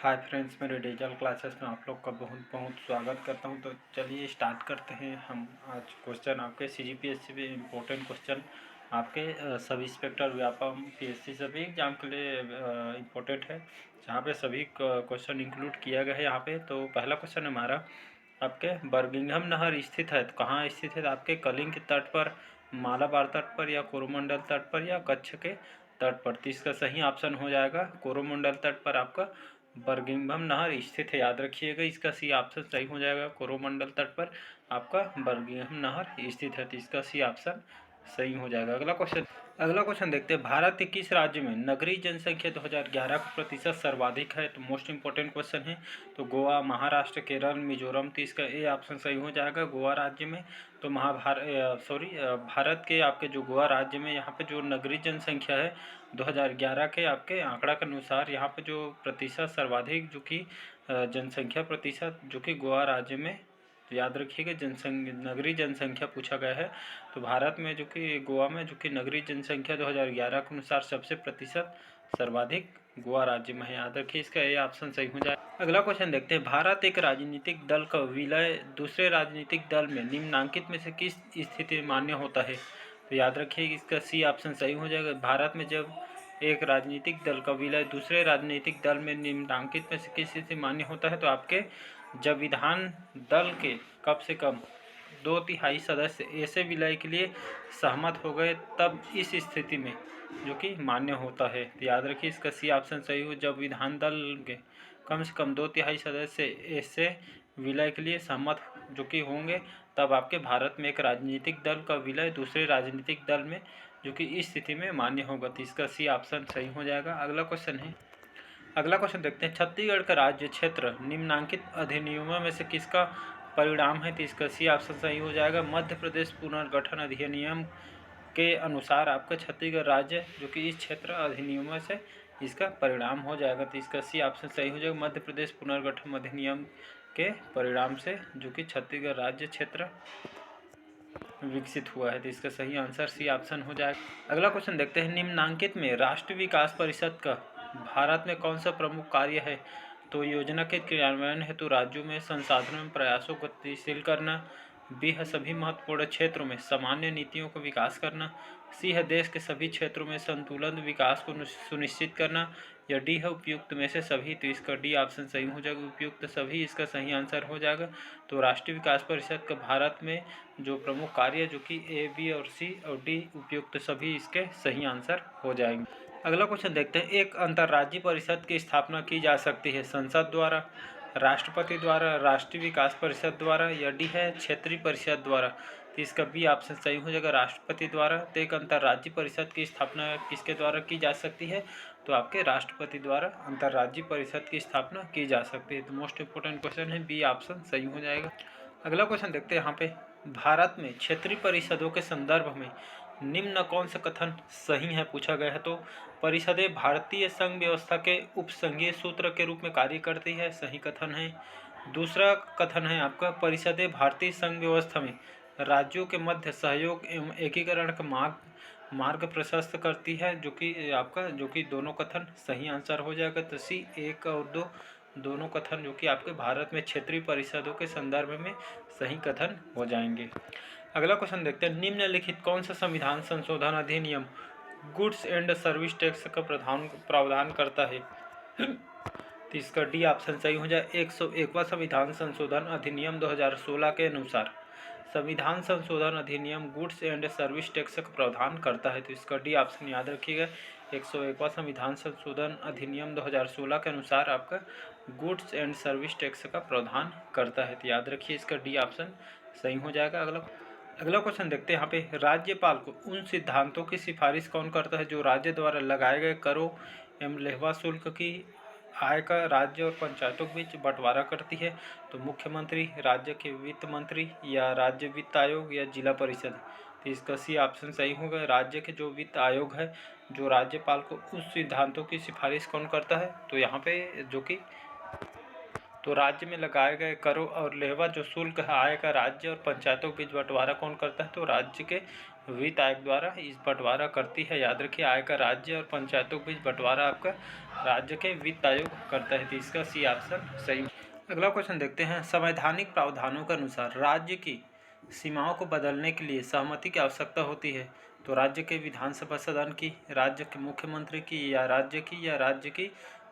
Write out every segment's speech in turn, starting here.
Hi friends, मेरे digital classes में आप लोग का बहुत बहुत स्वागत करता हूं। तो चलिए स्टार्ट करते हैं। हम आज क्वेश्चन आपके सीजीपीएससी में इम्पोर्टेंट क्वेश्चन आपके सब इंस्पेक्टर व्यापम पीएससी सभी एग्जाम के लिए इम्पोर्टेंट है, जहां पे सभी क्वेश्चन इंक्लूड किया गया है यहाँ पे। तो पहला क्वेश्चन हमारा आपके बर्मिंघम नहर स्थित है, तो कहाँ स्थित है? आपके कलिंग के तट पर, मालाबार तट पर, या कोरोमंडल तट पर, या कच्छ के तट पर? तो इसका सही ऑप्शन हो जाएगा कोरोमंडल तट पर आपका बर्मिंघम नहर स्थित है। याद रखिएगा, इसका सी ऑप्शन सही हो जाएगा। कोरोमंडल तट पर आपका बर्मिंघम नहर स्थित है, तो इसका सी ऑप्शन सही हो जाएगा। अगला क्वेश्चन देखते हैं। भारत के किस राज्य में नगरीय जनसंख्या 2011 का प्रतिशत सर्वाधिक है? तो मोस्ट इंपोर्टेंट क्वेश्चन है। तो गोवा, महाराष्ट्र, केरल, मिजोरम, तो इसका ए ऑप्शन सही हो जाएगा गोवा राज्य में। तो भारत के आपके जो गोवा राज्य में यहाँ पे जो नगरीय जनसंख्या है 2011 के आपके आंकड़ा के अनुसार यहाँ पे जो प्रतिशत सर्वाधिक जो कि जनसंख्या प्रतिशत जो कि गोवा राज्य में, तो याद रखिएगा नगरीय जनसंख्या पूछा गया है। तो भारत में जो कि गोवा में जो कि नगरीय जनसंख्या 2011 के अनुसार सबसे प्रतिशत सर्वाधिक गोवा राज्य में है। याद रखिए, इसका ए ऑप्शन सही हो जाए। अगला क्वेश्चन देखते हैं। भारत एक राजनीतिक दल का विलय दूसरे राजनीतिक दल में निम्नलिखित में से किस स्थिति में मान्य होता है? तो याद रखिए, इसका सी ऑप्शन सही हो जाएगा। भारत में जब एक राजनीतिक दल का विलय दूसरे राजनीतिक दल में निम्नलिखित में से किस स्थिति में मान्य होता है, तो आपके जब विधान दल के कम से कम 2/3 सदस्य ऐसे विलय के लिए सहमत हो गए, तब इस स्थिति में जो कि मान्य होता है। तो याद रखिए, इसका सी ऑप्शन सही हो। जब विधान दल के कम से कम 2/3 सदस्य ऐसे विलय के लिए सहमत जो कि होंगे, तब आपके भारत में एक राजनीतिक दल का विलय दूसरे राजनीतिक दल में जो कि इस स्थिति में मान्य होगा। तो इसका सी ऑप्शन सही हो जाएगा। अगला क्वेश्चन देखते हैं। छत्तीसगढ़ का राज्य क्षेत्र निम्नलिखित अधिनियमों में से किसका परिणाम है? तो इसका सी ऑप्शन सही हो जाएगा। मध्य प्रदेश पुनर्गठन अधिनियम के अनुसार आपका छत्तीसगढ़ राज्य जो कि इस क्षेत्र अधिनियमों से इसका परिणाम हो जाएगा। तो इसका सी ऑप्शन सही हो जाएगा। मध्य प्रदेश पुनर्गठन अधिनियम के परिणाम से जो कि छत्तीसगढ़ राज्य क्षेत्र विकसित हुआ है। तो इसका सही आंसर सी ऑप्शन हो जाएगा। अगला क्वेश्चन देखते हैं। निम्नलिखित में राष्ट्रीय विकास परिषद का भारत में कौन सा प्रमुख कार्य है? तो योजना के क्रियान्वयन हेतु राज्यों में संसाधनों में प्रयासों को गतिशील करना, बी है सभी महत्वपूर्ण क्षेत्रों में सामान्य नीतियों का विकास करना, सी है देश के सभी क्षेत्रों में संतुलित विकास को सुनिश्चित करना, या डी है उपयुक्त में से सभी। तो इसका डी ऑप्शन सही हो जाएगा। उपयुक्त सभी इसका सही आंसर हो जाएगा। तो राष्ट्रीय विकास परिषद का भारत में जो प्रमुख कार्य जो कि ए, बी और सी और डी उपयुक्त सभी इसके सही आंसर हो जाएंगे। अगला क्वेश्चन देखते हैं। एक अंतर्राज्यीय परिषद की स्थापना की जा सकती है संसद द्वारा, राष्ट्रपति द्वारा, राष्ट्रीय विकास परिषद द्वारा, या डी है क्षेत्रीय परिषद द्वारा। तो इसका बी ऑप्शन सही हो जाएगा, राष्ट्रपति द्वारा। तो एक अंतर्राज्यीय परिषद की स्थापना किसके द्वारा की जा सकती है? तो आपके राष्ट्रपति द्वारा अंतर्राज्यीय परिषद की स्थापना की जा सकती है। तो मोस्ट इंपोर्टेंट क्वेश्चन है, बी ऑप्शन सही हो जाएगा। अगला क्वेश्चन देखते हैं। यहाँ पे भारत में क्षेत्रीय परिषदों के संदर्भ में निम्न कौन सा कथन सही है पूछा गया है? तो परिषदें भारतीय संघ व्यवस्था के उपसंघीय सूत्र के रूप में कार्य करती है, सही कथन है। दूसरा कथन है आपका, परिषदें भारतीय संघ व्यवस्था में राज्यों के मध्य सहयोग एवं एकीकरण का मार्ग प्रशस्त करती है, जो कि दोनों कथन सही आंसर हो जाएगा। तो सी 1 और 2 दोनों कथन जो कि आपके भारत में क्षेत्रीय परिषदों के संदर्भ में सही कथन हो जाएंगे। अगला क्वेश्चन देखते हैं। निम्नलिखित कौन सा संविधान संशोधन अधिनियम गुड्स एंड सर्विस टैक्स का प्रावधान करता है? तो इसका डी ऑप्शन सही हो जाए। 101वां संविधान संशोधन अधिनियम 2016 के अनुसार संविधान संशोधन अधिनियम गुड्स एंड सर्विस टैक्स का प्रावधान करता है। तो इसका डी ऑप्शन याद रखिएगा। 101वां संविधान संशोधन अधिनियम 2016 के अनुसार आपका गुड्स एंड सर्विस टैक्स का प्रावधान करता है। तो याद रखिए, इसका डी ऑप्शन सही हो जाएगा। अगला क्वेश्चन देखते हैं। यहाँ पे राज्यपाल को उन सिद्धांतों की सिफारिश कौन करता है जो राज्य द्वारा लगाए गए करों एवं लेहवा शुल्क की आय का राज्य और पंचायतों के बीच बंटवारा करती है? तो मुख्यमंत्री, राज्य के वित्त मंत्री, या राज्य वित्त आयोग, या जिला परिषद। तो इसका सी ऑप्शन सही होगा। राज्य के जो वित्त आयोग है, जो राज्यपाल को उस सिद्धांतों की सिफारिश कौन करता है? तो यहाँ पे जो कि तो राज्य में लगाए गए करों और लेहवा जो शुल्क है आय का राज्य और पंचायतों के बीच बंटवारा कौन करता है? तो राज्य के वित्त आयोग द्वारा इस बंटवारा करती है। याद रखिए, आयकर राज्य और पंचायतों के बीच बंटवारा आपका राज्य के वित्त आयोग करता है। तो इसका सी ऑप्शन सही। अगला क्वेश्चन देखते हैं। संवैधानिक प्रावधानों के अनुसार राज्य की सीमाओं को बदलने के लिए सहमति की आवश्यकता होती है। तो राज्य के विधानसभा सदन की, राज्य के मुख्यमंत्री की, या राज्य की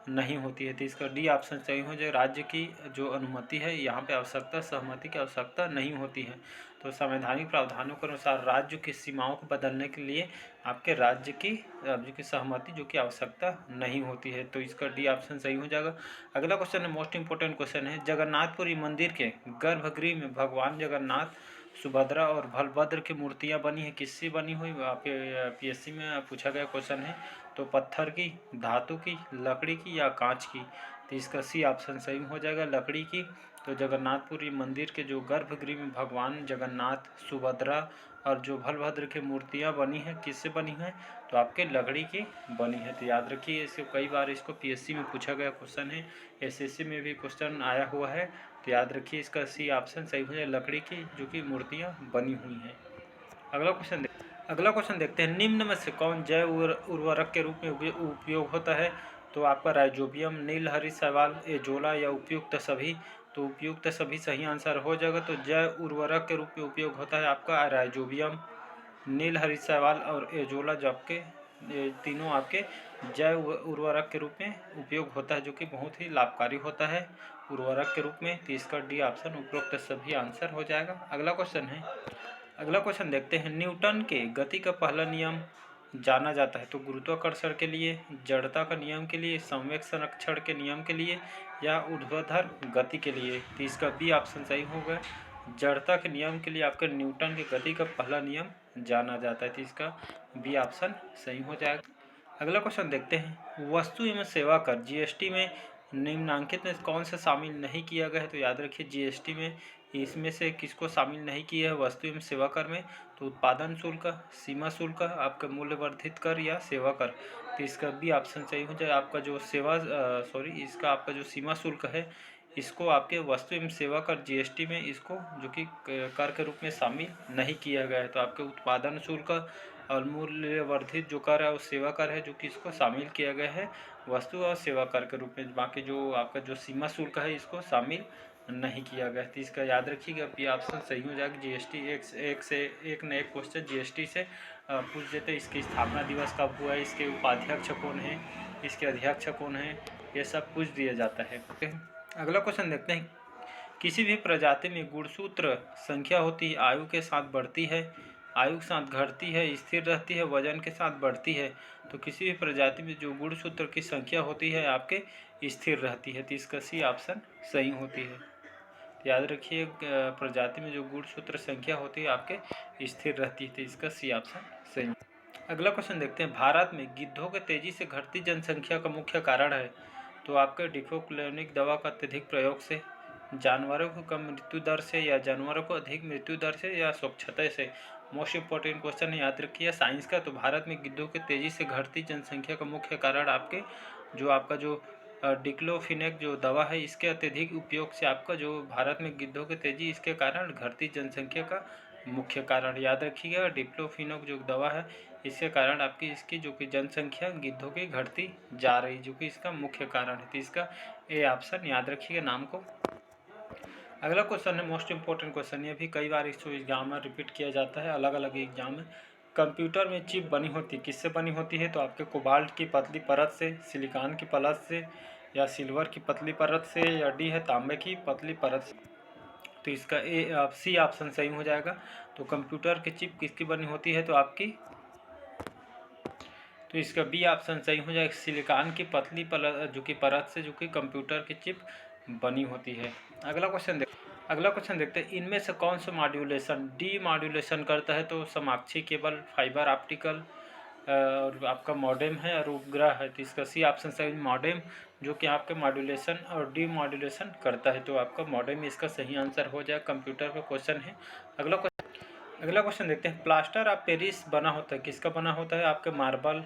नहीं होती है। तो इसका डी ऑप्शन सही हो जाए। राज्य की जो अनुमति है यहाँ पे आवश्यकता, सहमति की आवश्यकता नहीं होती है। तो संवैधानिक प्रावधानों के अनुसार राज्य की सीमाओं को बदलने के लिए आपके राज्य की सहमति जो कि आवश्यकता नहीं होती है। तो इसका डी ऑप्शन सही हो जाएगा। अगला क्वेश्चन है, मोस्ट इंपोर्टेंट क्वेश्चन है। जगन्नाथपुरी मंदिर के गर्भगृह में भगवान जगन्नाथ, सुभद्रा और बलभद्र की मूर्तियां बनी है, किससे बनी हुई? पीएससी में पूछा गया क्वेश्चन है। तो पत्थर की, धातु की, लकड़ी की, या कांच की? तो इसका सी ऑप्शन सही हो जाएगा, लकड़ी की। तो जगन्नाथपुरी मंदिर के जो गर्भगृह में भगवान जगन्नाथ, सुभद्रा और जो बलभद्र की मूर्तियां बनी हैं, किससे बनी हैं? तो आपके लकड़ी की बनी है। तो याद रखिए, इसको कई बार इसको पीएससी में पूछा गया क्वेश्चन है, एसएससी में भी क्वेश्चन आया हुआ है। तो याद रखिए, इसका सी ऑप्शन सही हो जाए, लकड़ी की जो कि मूर्तियां बनी हुई हैं। अगला क्वेश्चन देखते हैं। निम्न में से कौन जैव उर्वरक के रूप में उपयोग होता है? तो आपका राइजोबियम, नीलहरी शैवाल, एजोला, या उपयुक्त सभी? तो उपयुक्त सभी सही आंसर हो जाएगा। तो जैव उर्वरक के रूप में उपयोग होता है आपका राइजोबियम, नीलहरी शैवाल और एजोला, जो आपके तीनों आपके जैव उर्वरक के रूप में उपयोग होता है, जो कि बहुत ही लाभकारी होता है उर्वरक के रूप में। तो इसका डी ऑप्शन उपरोक्त सभी आंसर हो जाएगा। अगला क्वेश्चन देखते हैं। न्यूटन के गति का पहला नियम जाना जाता है। तो गुरुत्वाकर्षण के लिए, जड़ता का नियम के लिए, संवेग संरक्षण के नियम के लिए, या ऊर्ध्वाधर गति के लिए? तो इसका बी ऑप्शन सही होगा। जड़ता के नियम के लिए आपके न्यूटन के गति का पहला नियम जाना जाता है। तो इसका बी ऑप्शन सही हो जाएगा। अगला क्वेश्चन देखते हैं। वस्तु एवं सेवा कर जीएसटी में निम्नलिखित में कौन सा शामिल नहीं किया गया है? तो याद रखिए, जीएसटी में इसमें से किसको शामिल नहीं किया है वस्तु एवं सेवा कर में? तो उत्पादन शुल्क, सीमा शुल्क, आपका मूल्यवर्धित कर, या सेवा कर? तो इसका भी ऑप्शन सही हो जाए। आपका जो इसका आपका जो सीमा शुल्क है, इसको आपके वस्तु एवं सेवा कर जीएसटी में इसको जो कि कर के रूप में शामिल नहीं किया गया है। तो आपके उत्पादन शुल्क और मूल्यवर्धित जो कर है, वो सेवा कर है, जो कि इसको शामिल किया गया है वस्तु और सेवा कर के रूप में। बाकी जो आपका जो सीमा शुल्क है, इसको शामिल नहीं किया गया। तो इसका याद रखिएगा, ये ऑप्शन सही हो जाएगा। जीएसटी एक न एक क्वेश्चन जीएसटी से पूछ देते। इसकी स्थापना दिवस कब हुआ है, इसके उपाध्यक्ष कौन है, इसके अध्यक्ष कौन है, ये सब पूछ दिया जाता है। अगला क्वेश्चन देखते हैं। किसी भी प्रजाति में गुणसूत्र संख्या होती है, आयु के साथ बढ़ती है, आयु के साथ घटती है, स्थिर रहती है, वजन के साथ बढ़ती है। तो किसी भी प्रजाति में जो गुणसूत्र की संख्या होती है आपके स्थिर रहती है। तो इसका सी ऑप्शन सही होती है। याद रखिए, प्रजाति में जो गुणसूत्र संख्या होती है आपके स्थिर रहती है। तो इसका सी ऑप्शन सही। अगला क्वेश्चन देखते हैं। भारत में गिद्धों के तेजी से घटती जनसंख्या का मुख्य कारण है? तो आपके डिक्लोफिनेक दवा का अत्यधिक प्रयोग से, जानवरों को कम मृत्यु दर से, या जानवरों को अधिक मृत्यु दर से, या स्वच्छता से? मोस्ट इंपॉर्टेंट क्वेश्चन है, याद रखिए साइंस का। तो भारत में गिद्धों के तेजी से घटती जनसंख्या का मुख्य कारण आपके जो डिक्लोफिनेक जो दवा है, इसके अत्यधिक उपयोग से आपका जो भारत में गिद्धों की तेजी, इसके कारण घटती जनसंख्या का मुख्य कारण। याद रखिएगा, डिक्लोफिनेक जो दवा है, इसके कारण आपकी इसकी जो कि जनसंख्या गिद्धों की घटती जा रही, जो कि इसका मुख्य कारण है। तो इसका ए ऑप्शन याद रखिएगा नाम को। अगला क्वेश्चन है मोस्ट इंपॉर्टेंट क्वेश्चन, ये भी कई बार इस एग्जाम में रिपीट किया जाता है, अलग अलग एग्जाम में। कंप्यूटर में चिप बनी होती है, किससे बनी होती है? तो आपके कोबाल्ट की पतली परत से, सिलिकॉन की परत से, या सिल्वर की पतली परत से, या डी है तांबे की पतली परत से? तो इसका सी ऑप्शन सही हो जाएगा। तो कंप्यूटर की चिप किसकी बनी होती है? तो आपकी, तो इसका बी ऑप्शन सही हो जाएगा। सिलिकॉन की पतली परत से जो कि कंप्यूटर की चिप बनी होती है। अगला क्वेश्चन देखते हैं। इनमें से कौन सा मॉड्यूलेशन डी मॉड्यूलेशन करता है? तो समाक्षी केबल, फाइबर ऑप्टिकल, और आपका मॉडेम है, और उपग्रह है। तो इसका सी ऑप्शन सही, मॉडेम, जो कि आपके मॉड्यूलेशन और डी मॉड्यूलेशन करता है। तो आपका मॉडेम इसका सही आंसर हो जाए। कंप्यूटर का क्वेश्चन है। अगला क्वेश्चन देखते हैं। प्लास्टर ऑफ पेरिस बना होता है, किसका बना होता है? आपके मार्बल,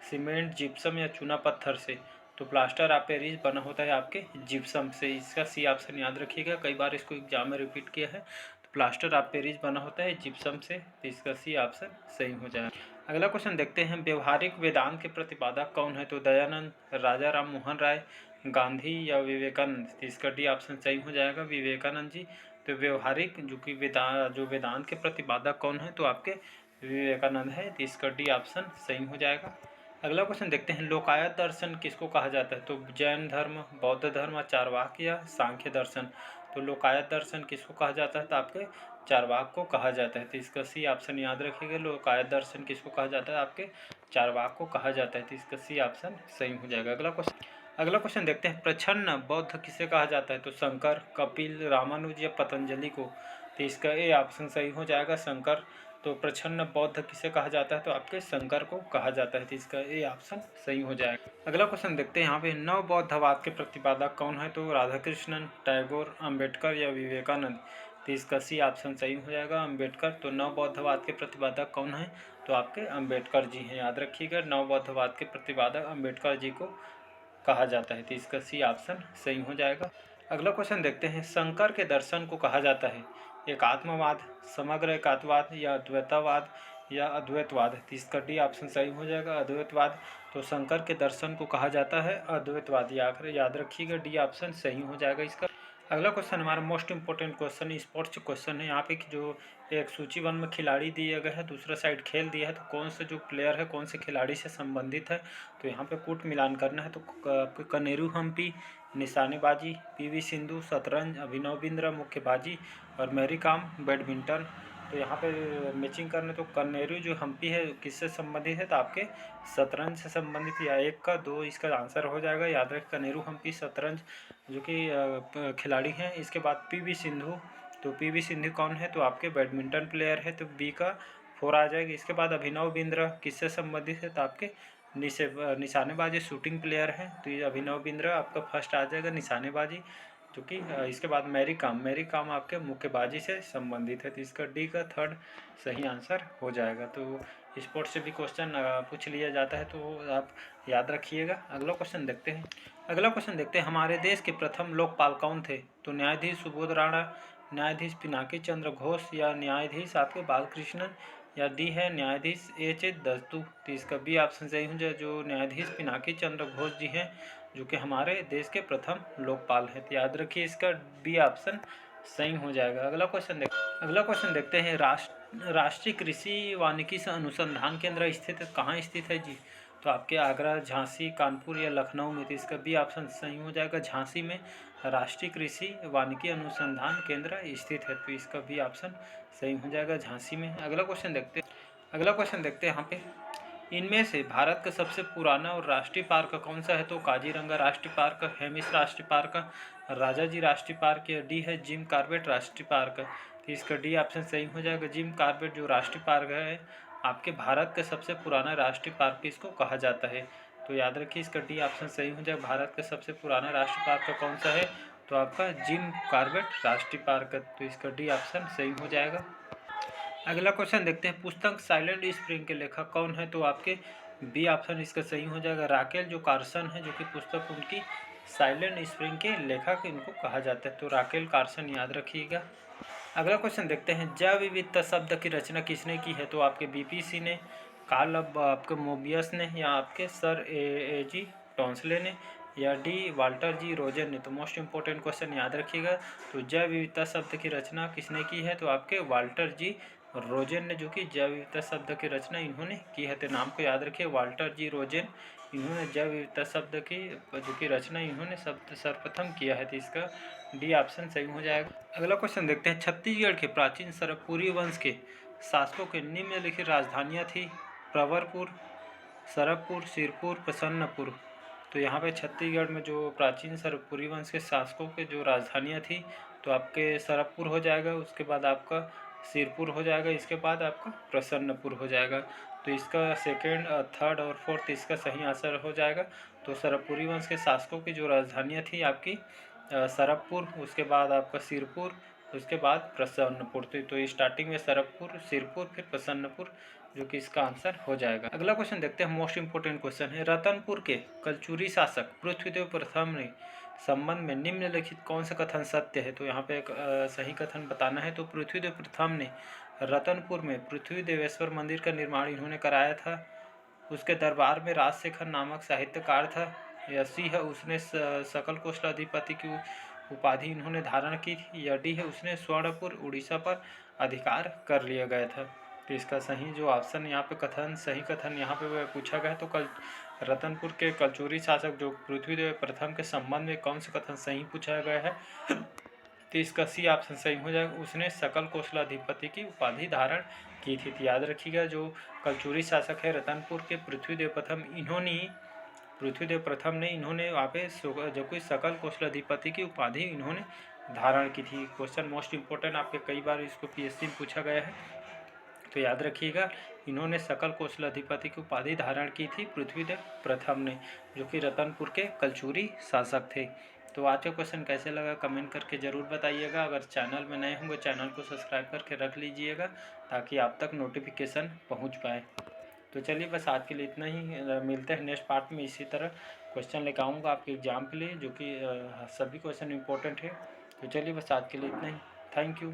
सीमेंट, जिप्सम, या चूना पत्थर से? तो प्लास्टर ऑफ पेरिस बना होता है आपके जिप्सम से। इसका सी ऑप्शन याद रखिएगा, कई बार इसको एग्जाम में रिपीट किया है। तो प्लास्टर ऑफ पेरिस बना होता है जिप्सम से, तो इसका सी ऑप्शन सही हो जाएगा। अगला क्वेश्चन देखते हैं, व्यवहारिक वेदांत के प्रतिपादक कौन है? तो दयानंद, राजा राम मोहन राय, गांधी या विवेकानंद, तो इसका डी ऑप्शन सही हो जाएगा, विवेकानंद जी। तो व्यवहारिक जो वेदांत के प्रतिपादक कौन है? तो आपके विवेकानंद है, तो इसका डी ऑप्शन सही हो जाएगा। अगला क्वेश्चन देखते हैं, लोकायत दर्शन किसको कहा जाता है? तो जैन धर्म, बौद्ध धर्म, चारवाक या सांख्य दर्शन। तो लोकायत दर्शन किसको कहा जाता है? तो आपके चारवाक को कहा जाता है, तो इसका सी ऑप्शन याद रखिएगा। लोकायत दर्शन किसको कहा जाता है? आपके चारवाक को कहा जाता है, तो इसका सी ऑप्शन सही हो जाएगा। अगला क्वेश्चन देखते हैं, प्रछन्न बौद्ध किसे कहा जाता है? तो शंकर, कपिल, रामानुज या पतंजलि को, तो इसका ए ऑप्शन सही हो जाएगा, शंकर। तो प्रछन्न बौद्ध किसे कहा जाता है? तो आपके शंकर को कहा जाता है, तो इसका ए ऑप्शन सही हो जाएगा। अगला क्वेश्चन देखते हैं, यहाँ पे नव बौद्धवाद के प्रतिपादक कौन है? तो राधाकृष्णन, टैगोर, अंबेडकर या विवेकानंद, तो इसका सी ऑप्शन सही हो जाएगा, अंबेडकर। तो नव बौद्धवाद के प्रतिपादक कौन है? तो आपके अंबेडकर जी हैं, याद रखिएगा, नव बौद्धवाद के प्रतिपादक अंबेडकर जी को कहा जाता है, तो इसका सी ऑप्शन सही हो जाएगा। अगला क्वेश्चन देखते हैं, शंकर के दर्शन को कहा जाता है एकात्मवाद, समग्र एकात्मवाद या अद्वैतवाद या अद्वैतवाद, तो इसका डी ऑप्शन सही हो जाएगा, अद्वैतवाद। तो शंकर के दर्शन को कहा जाता है अद्वैतवाद, याद रखिएगा, डी ऑप्शन सही हो जाएगा इसका। अगला क्वेश्चन हमारा most important question, sports question है। यहाँ पे जो एक सूचीबद्ध में खिलाड़ी दिए गए हैं, दूसरा साइड खेल दिया है, तो कौन से जो प्लेयर है कौन से खिलाड़ी से संबंधित है, तो यहाँ पे कूट मिलान करना है। तो कनेरू हम्पी निशानेबाजी, पीवी सिंधु शतरंज, अभिनव बिंद्रा मुक्केबाजी और मैरी कॉम बैडमिंटन। तो यहाँ पे मैचिंग करने, तो कनेरू जो हम्पी है किससे संबंधित है? तो आपके शतरंज से संबंधित, या एक का दो इसका आंसर हो जाएगा, याद रखें, कनेरू हम्पी शतरंज जो कि खिलाड़ी हैं। इसके बाद पीवी सिंधु, तो पीवी सिंधु कौन है? तो आपके बैडमिंटन प्लेयर है, तो बी का 4 आ जाएगी। इसके बाद अभिनव बिंद्रा किससे संबंधित है? तो आपके निशानेबाजी शूटिंग प्लेयर है, तो ये अभिनव बिंद्रा आपका फर्स्ट आ जाएगा, निशानेबाजी। जो कि इसके बाद मैरी कॉम आपके मुक्केबाजी से संबंधित है, तो इसका डी का 3rd सही आंसर हो जाएगा। तो स्पोर्ट्स से भी क्वेश्चन पूछ लिया जाता है, तो आप याद रखिएगा। अगला क्वेश्चन देखते हैं, हमारे देश के प्रथम लोकपाल कौन थे? तो न्यायाधीश सुबोध राणा, न्यायाधीश पिनाकी चंद्र घोष या न्यायाधीश आपके बालकृष्णन, या डी है न्यायाधीश एच दस्तू, तो इसका बी ऑप्शन सही हो जाए, जो न्यायाधीश पिनाकी चंद्र घोष जी हैं, जो कि हमारे देश के प्रथम लोकपाल हैं, तो याद रखिए इसका बी ऑप्शन सही हो जाएगा। अगला क्वेश्चन देखते हैं, राष्ट्रीय कृषि वानिकी अनुसंधान केंद्र स्थित कहाँ स्थित है जी? तो आपके आगरा, झांसी, कानपुर या लखनऊ में, तो इसका बी ऑप्शन सही हो जाएगा, झांसी में राष्ट्रीय कृषि वानिकी अनुसंधान केंद्र स्थित है, तो इसका बी ऑप्शन सही हो जाएगा, झांसी में। अगला क्वेश्चन देखते हैं यहाँ पे, इनमें से भारत का सबसे पुराना और राष्ट्रीय पार्क कौन सा है? तो काजीरंगा राष्ट्रीय पार्क, हेमिस राष्ट्रीय पार्क, राजाजी राष्ट्रीय पार्क, या डी है जिम कॉर्बेट राष्ट्रीय पार्क, तो इसका डी ऑप्शन सही हो जाएगा, जिम कॉर्बेट जो राष्ट्रीय पार्क है आपके भारत का सबसे पुराना राष्ट्रीय पार्क इसको कहा जाता है, तो याद रखिए इसका डी ऑप्शन सही हो जाएगा। भारत का सबसे पुराना राष्ट्रीय पार्क कौन सा है? तो आपका जिम कॉर्बेट राष्ट्रीय पार्क, तो इसका डी ऑप्शन सही हो जाएगा। अगला क्वेश्चन देखते हैं, पुस्तक साइलेंट स्प्रिंग के लेखक कौन है? तो आपके बी ऑप्शन इसका सही हो जाएगा, राकेल जो कार्सन है, जो कि पुस्तक उनकी साइलेंट स्प्रिंग के लेखक इनको कहा जाता है, तो राकेल कार्सन याद रखिएगा। अगला क्वेश्चन देखते हैं, जैव विविधता शब्द की रचना किसने की है? तो आपके बीपीसी ने, कार्ल आपके मोबियस ने, या आपके सर ए जी टॉन्सले ने, या डी वाल्टर जी रोजर ने। तो मोस्ट इंपॉर्टेंट क्वेश्चन याद रखिएगा, तो जैव विविधता शब्द की रचना किसने की है? तो आपके वाल्टर जी रोजेन ने, जो कि जैव विविधता शब्द की रचना इन्होंने की है, तो नाम को याद रखिए, वाल्टर जी रोजेन, इन्होंने जैव विविधता शब्द की जो कि रचना इन्होंने सर्वप्रथम किया है, तो इसका डी ऑप्शन सही हो जाएगा। अगला क्वेश्चन देखते हैं, छत्तीसगढ़ के प्राचीन सरगपुरी वंश के शासकों के निम्नलिखित राजधानियाँ थी? प्रवरपुर, सरगपुर, सिरपुर, प्रसन्नपुर। तो यहाँ पे छत्तीसगढ़ में जो प्राचीन सरगपुरी वंश के शासकों के जो राजधानियाँ थी, तो आपके सरगपुर हो जाएगा, उसके बाद आपका सिरपुर हो जाएगा, इसके बाद आपका प्रसन्नपुर हो जाएगा, तो इसका 2nd, 3rd और 4th इसका सही आंसर हो जाएगा। तो सरगपुरी वंश के शासकों की जो राजधानियाँ थी आपकी सरगपुर, उसके बाद आपका सिरपुर, उसके बाद प्रसन्नपुर। तो स्टार्टिंग में सरगपुर, सिरपुर, फिर प्रसन्नपुर, जो कि इसका आंसर हो जाएगा। अगला क्वेश्चन देखते हैं, मोस्ट इंपोर्टेंट क्वेश्चन है, रतनपुर के कलचुरी शासक पृथ्वीदेव प्रथम ने संबंध में निम्नलिखित कौन सा कथन सत्य है? तो यहाँ पे एक सही कथन बताना है। तो पृथ्वीदेव प्रथम ने रतनपुर में पृथ्वी देवेश्वर मंदिर का निर्माण इन्होंने कराया था। उसके दरबार में राजशेखर नामक साहित्यकार था। यसी है उसने सकल कौशलाधिपति की उपाधि इन्होंने धारण की थी। यडी है उसने स्वर्णपुर उड़ीसा पर अधिकार कर लिया गया था। तो इसका सही जो ऑप्शन यहाँ पे कथन सही कथन यहाँ पे पूछा गया है। तो कल रतनपुर के कलचुरी शासक जो पृथ्वीदेव प्रथम के संबंध में कौन सा कथन सही पूछा गया है? तो इसका सी ऑप्शन सही हो जाएगा। उसने सकल कौशलाधिपति की उपाधि धारण की थी। तो याद रखिएगा जो कलचुरी शासक है रतनपुर के पृथ्वीदेव प्रथम ने इन्होंने वहाँ पे जो कोई सकल कौशलाधिपति की उपाधि इन्होंने धारण की थी। क्वेश्चन मोस्ट इंपॉर्टेंट आपके कई बार इसको पीएससी में पूछा गया है। तो याद रखिएगा इन्होंने सकल कौशलाधिपति की उपाधि धारण की थी पृथ्वीदेव प्रथम ने, जो कि रतनपुर के कलचुरी शासक थे। तो आज का क्वेश्चन कैसे लगा कमेंट करके ज़रूर बताइएगा। अगर चैनल में नए होंगे चैनल को सब्सक्राइब करके रख लीजिएगा ताकि आप तक नोटिफिकेशन पहुंच पाए। तो चलिए बस आज के लिए इतना ही। मिलते हैं नेक्स्ट पार्ट में। इसी तरह क्वेश्चन लेकर आऊँगा आपके एग्ज़ाम के लिए, जो कि सभी क्वेश्चन इंपॉर्टेंट है। तो चलिए बस आज के लिए इतना ही। Thank you.